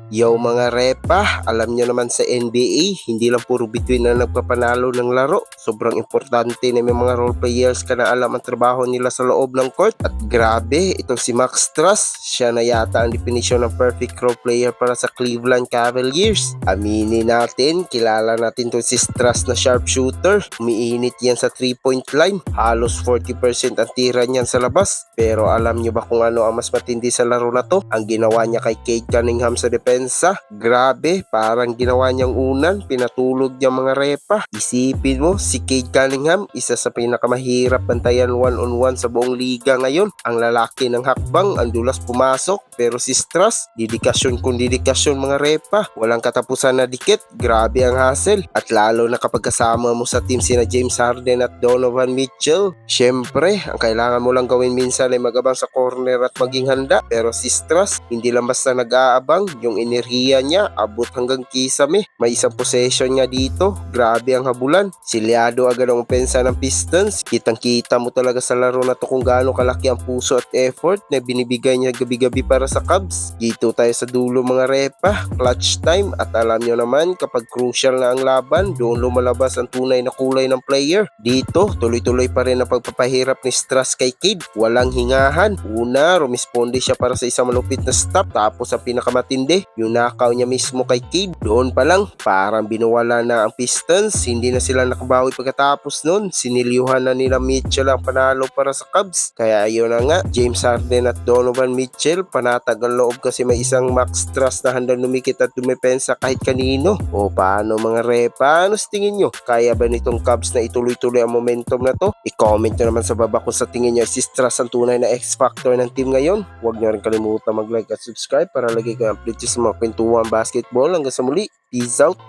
Yo mga repa, alam nyo naman sa NBA, hindi lang puro bituin na nagpapanalo ng laro. Sobrang importante na may mga role players ka na alam ang trabaho nila sa loob ng court. At grabe, itong si Max Strus, siya na yata ang definisyon ng perfect role player para sa Cleveland Cavaliers. Aminin natin, kilala natin itong si Strus na sharpshooter. Umiinit yan sa 3-point line. Halos 40% ang tira niyan sa labas. Pero alam nyo ba kung ano ang mas matindi sa laro na to? Ang ginawa niya kay Cade Cunningham sa depensa. Grabe, parang ginawa niyang unan, pinatulog niya mga repa. Isipin mo, si Cade Cunningham, isa sa pinakamahirap bantayan one-on-one sa buong liga ngayon. Ang lalaki ng hakbang, ang dulas pumasok, pero si Strus, dedikasyon kung dedikasyon mga repa. Walang katapusan na dikit, grabe ang hassle. At lalo na kapag kasama mo sa team sina James Harden at Donovan Mitchell. Syempre, ang kailangan mo lang gawin minsan ay magabang sa corner at maging handa. Pero si Strus, hindi lang basta nag-aabang, yung enerhiya niya abot hanggang kisame. May isang possession niya dito, grabe ang habulan. Silyado agad ang opensa ng Pistons. Kitang kita mo talaga sa laro na to kung gaano kalaki ang puso at effort na binibigay niya gabi-gabi para sa Cubs. Dito tayo sa dulo mga repa, clutch time. At alam nyo naman, kapag crucial na ang laban, doon lumalabas ang tunay na kulay ng player. Dito, tuloy-tuloy pa rin ang pagpapahirap ni Strus kay Cade. Walang hingahan. Una, rumisponde siya para sa isang malupit na stop. Tapos ang pinakamatindi, yung knockout niya mismo kay Cade. Doon pa lang, parang binuwala na ang Pistons. Hindi na sila nakabawi pagkatapos nun. Sinilyuhan na nila Mitchell ang panalo para sa Cubs. Kaya ayun na nga, James Harden at Donovan Mitchell, panatag ang loob kasi may isang Max Strus na handang lumikit at dumepensa kahit kanino. O paano mga repa? Ano sa tingin nyo? Kaya ba nitong Cubs na ituloy-tuloy ang momentum na to? I-comment nyo naman sa baba kung sa tingin nyo si Strus ang tunay na X-factor ng team ngayon. Huwag nyo rin kalimutan mag-like at subscribe para lagi kayo update sa mga kwentuhan basketball. Hanggang sa muli, peace out!